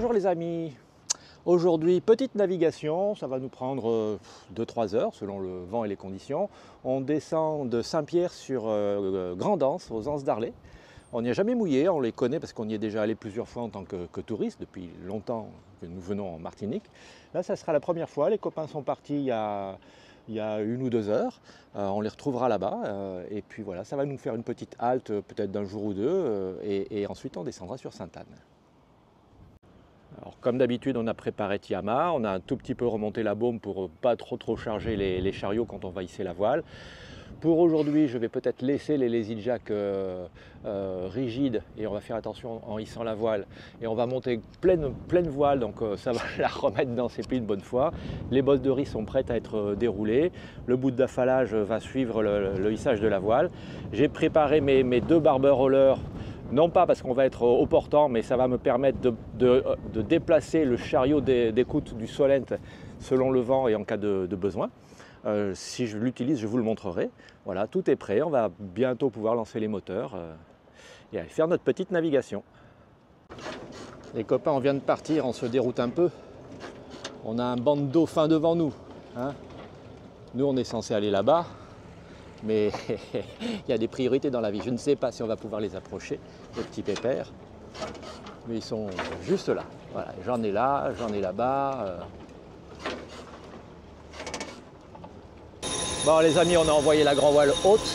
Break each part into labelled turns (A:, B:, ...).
A: Bonjour les amis, aujourd'hui petite navigation, ça va nous prendre 2-3 heures selon le vent et les conditions. On descend de Saint-Pierre sur Grand'Anse, aux Anses d'Arlet. On n'y a jamais mouillé, on les connaît parce qu'on y est déjà allé plusieurs fois en tant que touriste depuis longtemps que nous venons en Martinique. Là ça sera la première fois, les copains sont partis il y a 1 ou 2 heures, on les retrouvera là-bas et puis voilà, ça va nous faire une petite halte peut-être d'un jour ou deux et ensuite on descendra sur Sainte-Anne. Alors, comme d'habitude, on a préparé Tiama, on a un tout petit peu remonté la baume pour pas trop charger les chariots quand on va hisser la voile. Pour aujourd'hui, je vais peut-être laisser les lazy jack rigides et on va faire attention en hissant la voile. Et on va monter pleine voile, donc ça va la remettre dans ses plis une bonne fois. Les bosses de riz sont prêtes à être déroulées. Le bout d'affalage va suivre le hissage de la voile. J'ai préparé mes 2 barber rollers. Non pas parce qu'on va être au portant, mais ça va me permettre de déplacer le chariot d'écoute du Solent selon le vent et en cas de besoin. Si je l'utilise, je vous le montrerai. Voilà, tout est prêt, on va bientôt pouvoir lancer les moteurs et aller faire notre petite navigation. Les copains, on vient de partir, on se déroute un peu. On a un banc de dauphins devant nous, hein. Nous, on est censé aller là-bas. Mais il y a des priorités dans la vie. Je ne sais pas si on va pouvoir les approcher, les petits pépères. Mais ils sont juste là. Voilà, j'en ai là, j'en ai là-bas. Bon les amis, on a envoyé la grand voile haute.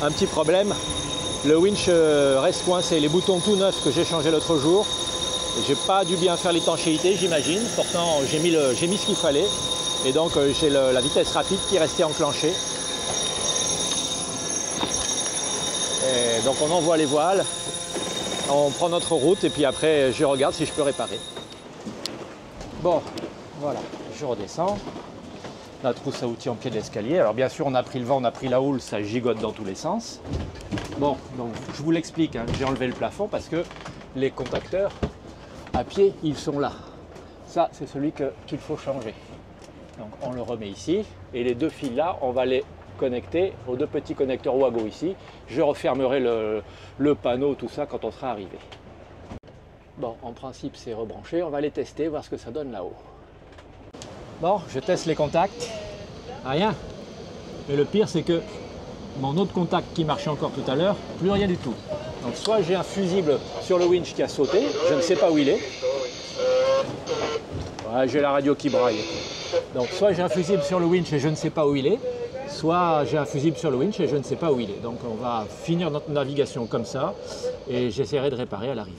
A: Un petit problème, le winch reste coincé. Les boutons tout neufs que j'ai changés l'autre jour. J'ai pas dû bien faire l'étanchéité, j'imagine. Pourtant, j'ai mis ce qu'il fallait. Et donc, j'ai la vitesse rapide qui est restée enclenchée. Et donc on envoie les voiles, on prend notre route et puis après je regarde si je peux réparer. Bon, voilà, je redescends. La trousse à outils en pied de l'escalier. Alors bien sûr on a pris le vent, on a pris la houle, ça gigote dans tous les sens. Bon, donc je vous l'explique, hein, j'ai enlevé le plafond parce que les contacteurs à pied, ils sont là. Ça, c'est celui qu'il faut changer. Donc on le remet ici et les 2 fils là, on va les connecté aux 2 petits connecteurs Wago ici. Je refermerai le panneau, tout ça, quand on sera arrivé. Bon, en principe, c'est rebranché. On va les tester, voir ce que ça donne là-haut. Bon, je teste les contacts. Rien. Mais le pire, c'est que mon autre contact qui marchait encore tout à l'heure, plus rien du tout. Donc, soit j'ai un fusible sur le winch qui a sauté, je ne sais pas où il est. Ouais, j'ai la radio qui braille. Donc, soit j'ai un fusible sur le winch et je ne sais pas où il est, soit j'ai un fusible sur le winch et je ne sais pas où il est. Donc on va finir notre navigation comme ça et j'essaierai de réparer à l'arrivée.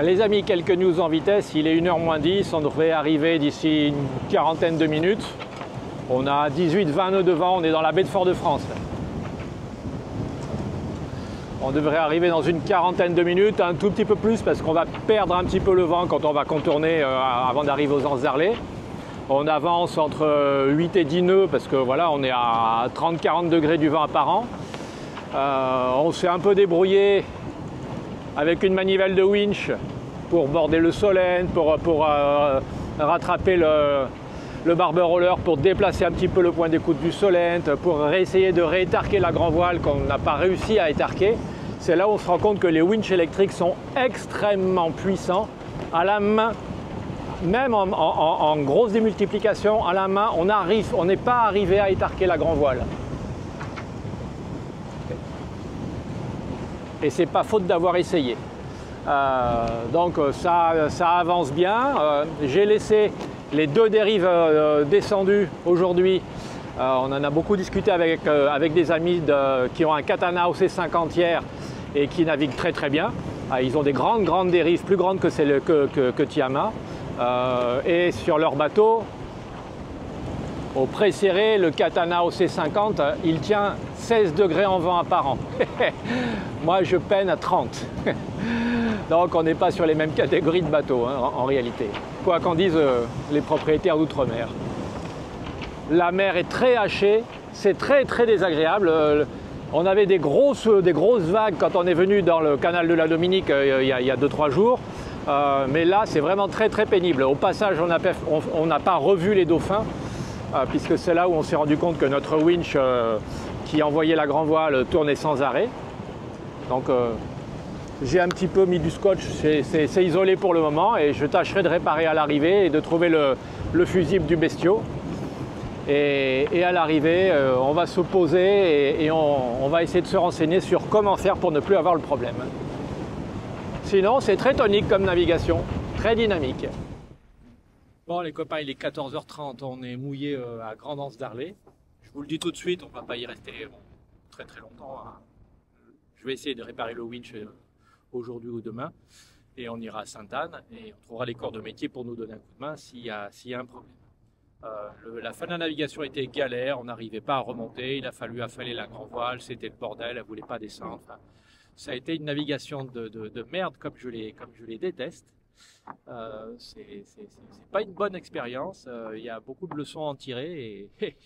A: Les amis, quelques news en vitesse. Il est 1h moins 10, on devrait arriver d'ici une quarantaine de minutes. On a 18-20 nœuds de vent, on est dans la baie de Fort-de-France. On devrait arriver dans une quarantaine de minutes, un tout petit peu plus parce qu'on va perdre un petit peu le vent quand on va contourner avant d'arriver aux Anses d'Arlet. On avance entre 8 et 10 nœuds parce que voilà, on est à 30-40 degrés du vent apparent. On s'est un peu débrouillé avec une manivelle de winch pour border le Solent, pour rattraper le barber roller, pour déplacer un petit peu le point d'écoute du Solent, pour essayer de réétarquer la grand voile qu'on n'a pas réussi à étarquer. C'est là où on se rend compte que les winches électriques sont extrêmement puissants à la main. Même en grosse démultiplication, à la main, on n'est pas arrivé à étarquer la grand voile. Et c'est pas faute d'avoir essayé. Donc ça avance bien. J'ai laissé les 2 dérives descendues aujourd'hui. On en a beaucoup discuté avec des amis qui ont un Katana OC50 hier et qui naviguent très bien. Ils ont des grandes dérives, plus grandes que celles que Tiama. Et sur leur bateau, au pré-serré, le Katana OC50, il tient 16 degrés en vent apparent. Moi, je peine à 30. Donc, on n'est pas sur les mêmes catégories de bateaux, hein, en réalité. Quoi qu'en disent les propriétaires d'outre-mer. La mer est très hachée, c'est très désagréable. On avait des grosses vagues quand on est venu dans le canal de la Dominique il y a 2-3 jours. Mais là, c'est vraiment très pénible. Au passage, on n'a pas revu les dauphins, puisque c'est là où on s'est rendu compte que notre winch qui envoyait la grand voile tournait sans arrêt. Donc J'ai un petit peu mis du scotch, c'est isolé pour le moment et je tâcherai de réparer à l'arrivée et de trouver le fusible du bestiau. Et à l'arrivée, on va se poser et on va essayer de se renseigner sur comment faire pour ne plus avoir le problème. Sinon, c'est très tonique comme navigation, très dynamique. Bon les copains, il est 14h30, on est mouillé à Grand'Anse d'Arlet. Je vous le dis tout de suite, on ne va pas y rester très longtemps. Hein. Je vais essayer de réparer le winch aujourd'hui ou demain. Et on ira à Sainte-Anne et on trouvera les corps de métier pour nous donner un coup de main s'il y a un problème. La fin de la navigation était galère, on n'arrivait pas à remonter, il a fallu affaler la grand voile, c'était le bordel, elle ne voulait pas descendre. Enfin, ça a été une navigation de merde comme je les déteste. C'est pas une bonne expérience, il y a beaucoup de leçons à en tirer et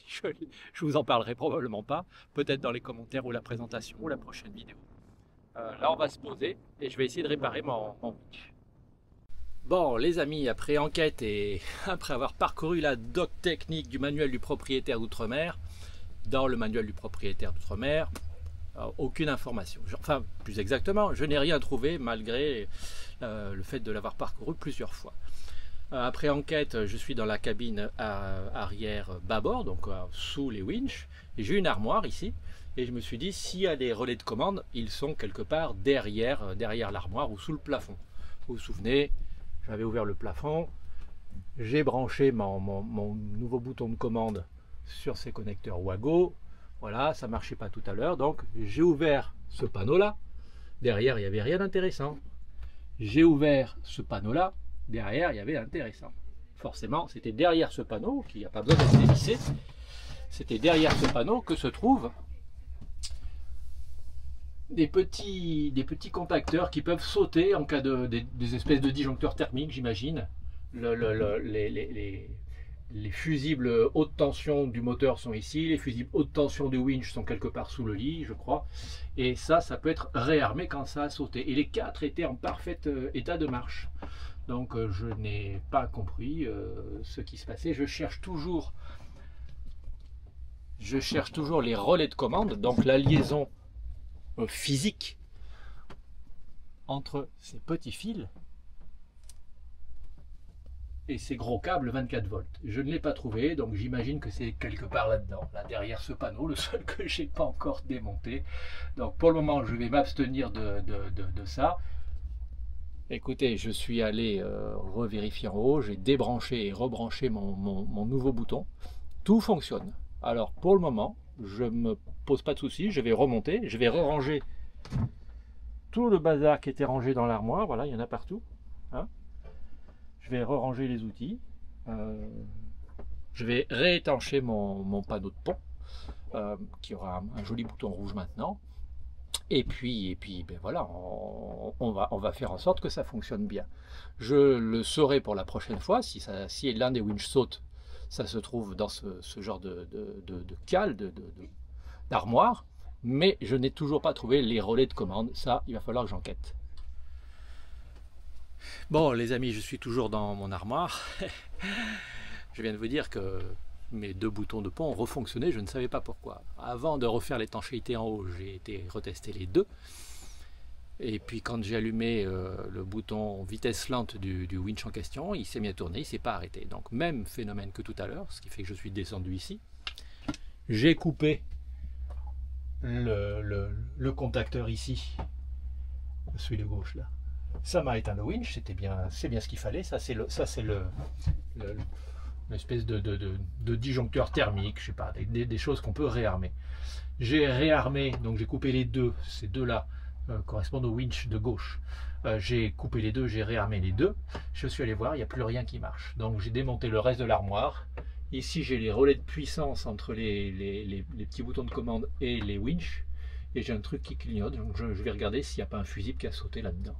A: je vous en parlerai probablement pas, peut-être dans les commentaires ou la présentation ou la prochaine vidéo. Là on va se poser et je vais essayer de réparer mon winch. Bon les amis, après enquête et après avoir parcouru la doc technique du manuel du propriétaire d'outre-mer, dans le manuel du propriétaire d'outre-mer, aucune information. Enfin, plus exactement, je n'ai rien trouvé malgré le fait de l'avoir parcouru plusieurs fois. Après enquête, je suis dans la cabine arrière bâbord, donc sous les winches, et j'ai une armoire ici, et je me suis dit, s'il y a des relais de commande, ils sont quelque part derrière l'armoire ou sous le plafond. Vous vous souvenez, j'avais ouvert le plafond, j'ai branché mon nouveau bouton de commande sur ces connecteurs Wago. Voilà, ça ne marchait pas tout à l'heure, donc j'ai ouvert ce panneau-là. Derrière, il n'y avait rien d'intéressant. J'ai ouvert ce panneau-là. Derrière, il y avait intéressant. Forcément, c'était derrière ce panneau, qui n'a pas besoin d'être dévissé. C'était derrière ce panneau que se trouvent des petits contacteurs qui peuvent sauter en cas des espèces de disjoncteurs thermiques, j'imagine. Les fusibles haute tension du moteur sont ici, les fusibles haute tension du winch sont quelque part sous le lit, je crois. Et ça peut être réarmé quand ça a sauté. Et les 4 étaient en parfait état de marche. Donc je n'ai pas compris ce qui se passait. Je cherche toujours les relais de commande, donc la liaison physique entre ces petits fils et ces gros câbles 24 volts. Je ne l'ai pas trouvé, donc j'imagine que c'est quelque part là-dedans, là derrière ce panneau, le seul que j'ai pas encore démonté. Donc pour le moment, je vais m'abstenir de ça. Écoutez, je suis allé revérifier en haut, j'ai débranché et rebranché mon nouveau bouton. Tout fonctionne. Alors pour le moment, je ne me pose pas de soucis, je vais remonter, je vais re-ranger tout le bazar qui était rangé dans l'armoire. Voilà, il y en a partout. Hein. Je vais re-ranger les outils. Je vais réétancher mon panneau de pont, qui aura un joli bouton rouge maintenant. Et puis ben voilà, on va faire en sorte que ça fonctionne bien. Je le saurai pour la prochaine fois, si l'un des winches saute, ça se trouve dans ce genre de cale, d'armoire, mais je n'ai toujours pas trouvé les relais de commande. Ça, il va falloir que j'enquête. Bon les amis, je suis toujours dans mon armoire. Je viens de vous dire que mes 2 boutons de pont ont refonctionné, je ne savais pas pourquoi. Avant de refaire l'étanchéité en haut, j'ai été retester les 2. Et puis quand j'ai allumé le bouton vitesse lente du winch en question, il s'est mis à tourner, il ne s'est pas arrêté. Donc même phénomène que tout à l'heure, ce qui fait que je suis descendu ici. J'ai coupé le contacteur ici, celui de gauche là. Ça m'a éteint le winch, c'est bien ce qu'il fallait. Ça c'est l'espèce de disjoncteur thermique, je sais pas, des choses qu'on peut réarmer. J'ai réarmé, donc j'ai coupé les deux, ces deux-là correspondent au winch de gauche. J'ai coupé les deux, j'ai réarmé les deux. Je suis allé voir, il n'y a plus rien qui marche. Donc j'ai démonté le reste de l'armoire. Ici j'ai les relais de puissance entre les petits boutons de commande et les winches. Et j'ai un truc qui clignote, donc je vais regarder s'il n'y a pas un fusible qui a sauté là-dedans.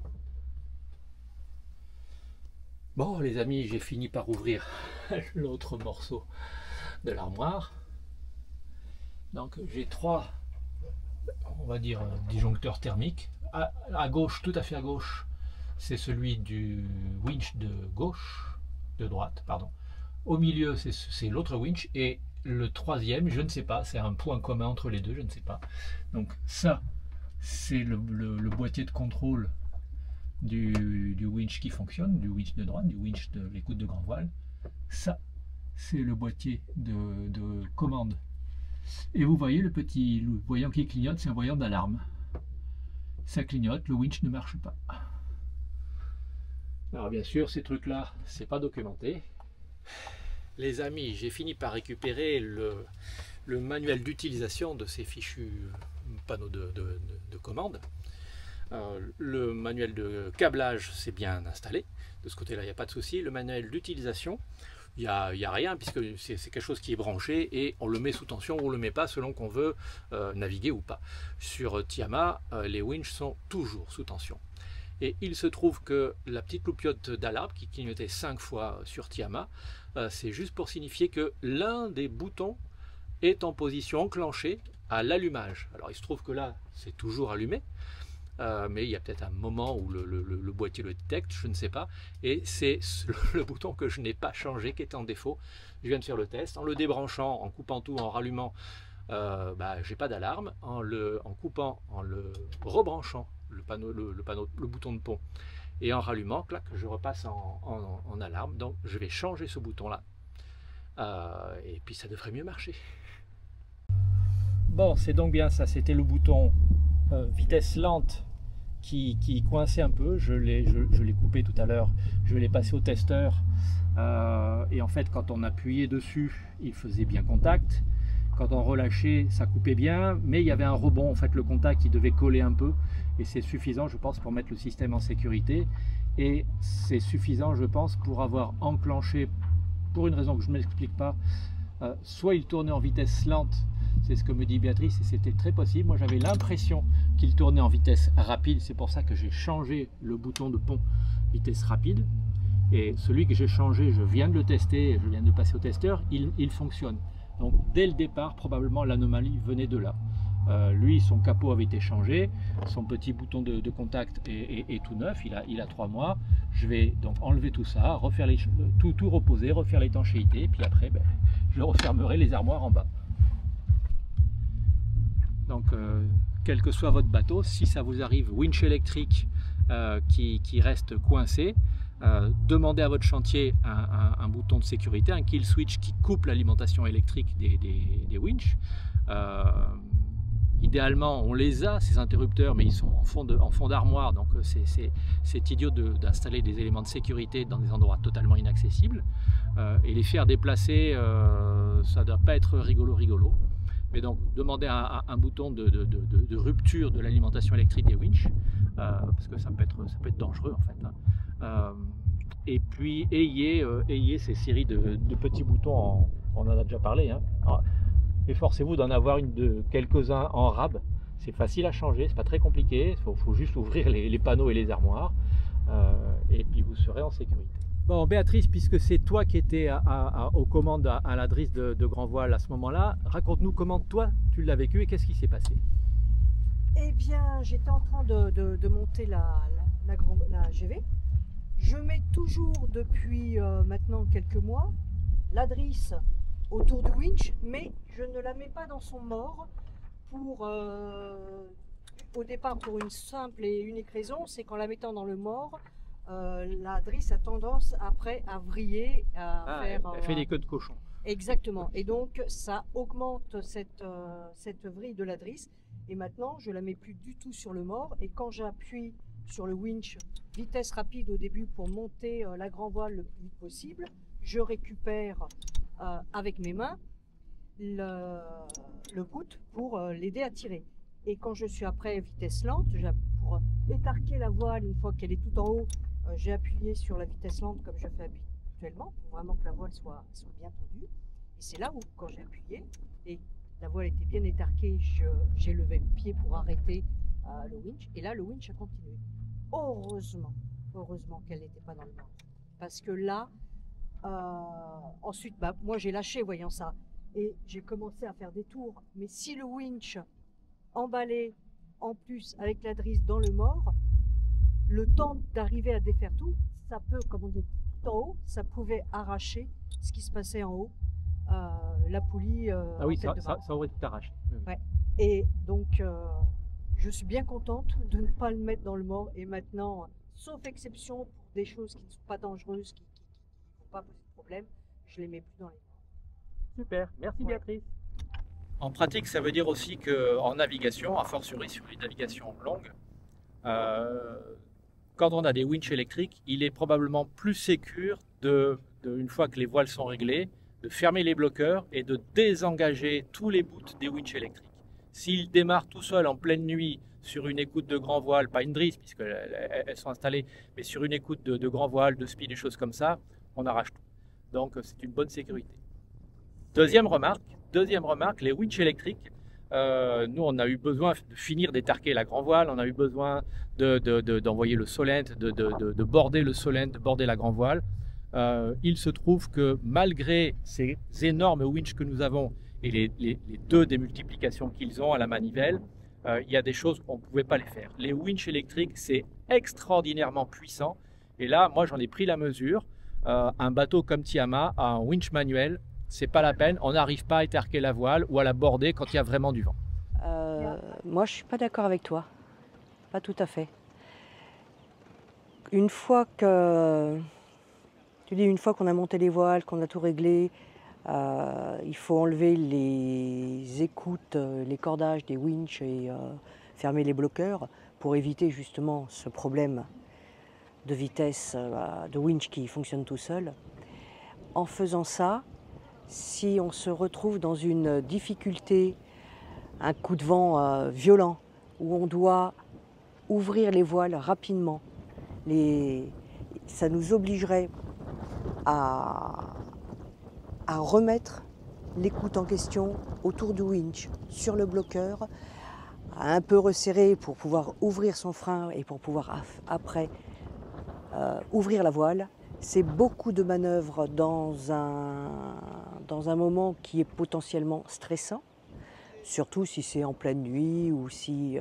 A: Bon les amis, j'ai fini par ouvrir l'autre morceau de l'armoire. Donc j'ai 3, on va dire, disjoncteurs thermiques. À gauche, tout à fait à gauche, c'est celui du winch de gauche, de droite, pardon. Au milieu, c'est l'autre winch. Et le troisième, je ne sais pas, c'est un point commun entre les deux, je ne sais pas. Donc ça, c'est le boîtier de contrôle
B: du winch qui fonctionne, du winch de droite, du winch de l'écoute de grand voile. Ça, c'est le boîtier de commande. Et vous voyez le petit voyant qui clignote, c'est un voyant d'alarme. Ça clignote, le winch ne marche pas. Alors bien sûr, ces trucs-là, c'est pas documenté. Les amis, j'ai fini par récupérer le manuel d'utilisation de ces fichus panneaux de commande. Le manuel de câblage, c'est bien installé. De ce côté-là, il n'y a pas de souci. Le manuel d'utilisation, il n'y a rien, puisque c'est quelque chose qui est branché et on le met sous tension ou on ne le met pas selon qu'on veut naviguer ou pas. Sur Tiama, les winches sont toujours sous tension. Et il se trouve que la petite loupiote d'alarme qui clignotait 5 fois sur Tiama, c'est juste pour signifier que l'un des boutons est en position enclenchée à l'allumage. Alors il se trouve que là, c'est toujours allumé, mais il y a peut-être un moment où le boîtier le détecte, je ne sais pas. Et c'est le bouton que je n'ai pas changé qui est en défaut. Je viens de faire le test. En le débranchant, en coupant tout, en rallumant, j'ai pas d'alarme. En le rebranchant, le bouton de pont, et en rallumant, clac, je repasse en alarme. Donc je vais changer ce bouton là et puis ça devrait mieux marcher. Bon, c'est donc bien ça, c'était le bouton vitesse lente qui coinçait un peu. Je l'ai coupé tout à l'heure, je l'ai passé au testeur et en fait quand on appuyait dessus il faisait bien contact. Quand on relâchait, ça coupait bien, mais il y avait un rebond. En fait, le contact, il devait coller un peu. Et c'est suffisant, je pense, pour mettre le système en sécurité. Et c'est suffisant, je pense, pour avoir enclenché, pour une raison que je ne m'explique pas, soit il tournait en vitesse lente, c'est ce que me dit Béatrice, et c'était très possible. Moi, j'avais l'impression qu'il tournait en vitesse rapide. C'est pour ça que j'ai changé le bouton de pont vitesse rapide. Et celui que j'ai changé, je viens de le tester, je viens de le passer au testeur, il fonctionne. Donc dès le départ, probablement l'anomalie venait de là. Lui, son capot avait été changé, son petit bouton de contact est tout neuf, il a 3 mois. Je vais donc enlever tout ça, refaire tout reposer, refaire l'étanchéité, et puis après, je refermerai les armoires en bas. Donc, quel que soit votre bateau, si ça vous arrive, winch électrique qui reste coincé, demandez à votre chantier un bouton de sécurité, un kill switch qui coupe l'alimentation électrique des winches. Idéalement, on les a, ces interrupteurs, mais ils sont en fond d'armoire, donc c'est idiot d'installer des éléments de sécurité dans des endroits totalement inaccessibles. Et les faire déplacer, ça ne doit pas être rigolo. Mais donc, demandez un bouton de rupture de l'alimentation électrique des winches, parce que ça peut être dangereux en fait. Et puis, ayez ces séries de petits boutons, on en a déjà parlé. Efforcez-vous d'en avoir quelques-uns en rab. C'est facile à changer, c'est pas très compliqué. Il faut juste ouvrir les panneaux et les armoires, et puis vous serez en sécurité. Bon, Béatrice, puisque c'est toi qui étais aux commandes à la drisse de grand voile à ce moment-là, raconte-nous comment toi tu l'as vécu et qu'est-ce qui s'est passé.
C: Eh bien, j'étais en train de monter la GV. Je mets toujours depuis maintenant quelques mois la drisse autour du winch, mais je ne la mets pas dans son mort au départ pour une simple et unique raison, c'est qu'en la mettant dans le mort, la drisse a tendance après à vriller,
B: elle fait des queues de cochon.
C: Exactement, et donc ça augmente cette vrille de la drisse, et maintenant je la mets plus du tout sur le mort, et quand j'appuie sur le winch vitesse rapide au début pour monter la grand voile le plus vite possible, je récupère avec mes mains le coude pour l'aider à tirer. Et quand je suis après vitesse lente, pour étarquer la voile une fois qu'elle est tout en haut, j'ai appuyé sur la vitesse lente comme je fais habituellement pour vraiment que la voile soit bien tendue. Et c'est là où, quand j'ai appuyé et la voile était bien étarquée, j'ai levé le pied pour arrêter le winch. Et là, le winch a continué. Heureusement qu'elle n'était pas dans le mort. Parce que là, ensuite, moi j'ai lâché voyant ça. Et j'ai commencé à faire des tours. Mais si le winch emballé en plus avec la drisse dans le mort, le temps d'arriver à défaire tout, ça peut, comme on est tout en haut, ça pouvait arracher ce qui se passait en haut, la poulie.
B: Ah oui, ça aurait tout arraché.
C: Ouais. Et donc, je suis bien contente de ne pas le mettre dans le mort. Et maintenant, sauf exception pour des choses qui ne sont pas dangereuses, qui ne vont pas poser de problème, je les mets plus dans les voiles.
B: Super, merci
C: Ouais.
B: Béatrice. En pratique, ça veut dire aussi qu'en navigation, a fortiori sur les navigations longues, quand on a des winches électriques, il est probablement plus sécure une fois que les voiles sont réglées, de fermer les bloqueurs et de désengager tous les bouts des winches électriques. S'ils démarrent tout seuls en pleine nuit sur une écoute de grand voile, pas une drisse puisqu'elles sont installées, mais sur une écoute de grand voile, de speed, des choses comme ça, on arrache tout. Donc c'est une bonne sécurité. Deuxième remarque, les winches électriques. Nous, on a eu besoin de finir d'étarquer la grand voile, on a eu besoin d'envoyer le solent, de border le solent, de border la grand voile. Il se trouve que malgré ces énormes winches que nous avons et les deux démultiplications qu'ils ont à la manivelle, il y a des choses qu'on ne pouvait pas les faire. Les winches électriques, c'est extraordinairement puissant. Et là, moi, j'en ai pris la mesure. Un bateau comme Tiama a un winch manuel, c'est pas la peine, on n'arrive pas à étarquer la voile ou à la border quand il y a vraiment du vent.
D: Moi, je suis pas d'accord avec toi. Pas tout à fait. Une fois qu'on a monté les voiles, qu'on a tout réglé, il faut enlever les écoutes, les cordages des winches et fermer les bloqueurs pour éviter justement ce problème de vitesse de winch qui fonctionne tout seul. En faisant ça, si on se retrouve dans une difficulté, un coup de vent violent, où on doit ouvrir les voiles rapidement, ça nous obligerait à remettre l'écoute en question autour du winch, sur le bloqueur, à un peu resserrer pour pouvoir ouvrir son frein et pour pouvoir après ouvrir la voile. C'est beaucoup de manœuvres dans un moment qui est potentiellement stressant, surtout si c'est en pleine nuit ou si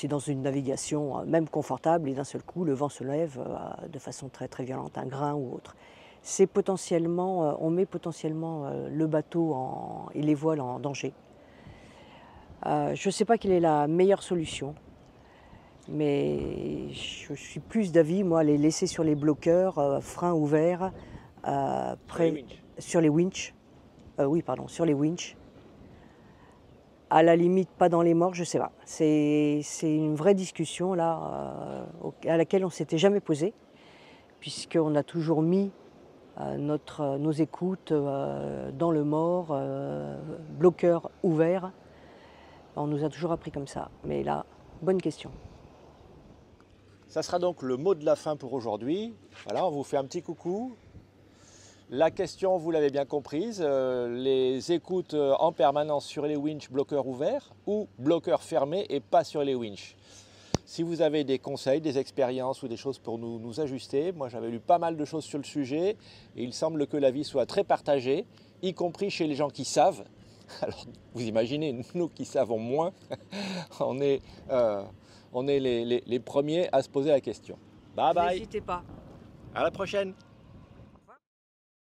D: dans une navigation même confortable et d'un seul coup le vent se lève de façon très très violente, un grain ou autre. C'est potentiellement, on met potentiellement le bateau et les voiles en danger. Je ne sais pas quelle est la meilleure solution. Mais je suis plus d'avis, moi, les laisser sur les bloqueurs, freins ouverts, sur les winches. Sur les winches. À la limite, pas dans les morts, je sais pas. C'est une vraie discussion là, à laquelle on s'était jamais posé, puisqu'on a toujours mis nos écoutes dans le mort, bloqueurs ouverts. On nous a toujours appris comme ça. Mais là, bonne question.
A: Ça sera donc le mot de la fin pour aujourd'hui. Voilà, on vous fait un petit coucou. La question, vous l'avez bien comprise, les écoutes en permanence sur les winches bloqueurs ouverts ou bloqueurs fermés et pas sur les winches. Si vous avez des conseils, des expériences ou des choses pour nous ajuster, moi j'avais lu pas mal de choses sur le sujet et il semble que l'avis soit très partagé, y compris chez les gens qui savent. Alors vous imaginez, nous qui savons moins, on est les premiers à se poser la question. Bye bye.
C: N'hésitez pas.
A: À la prochaine.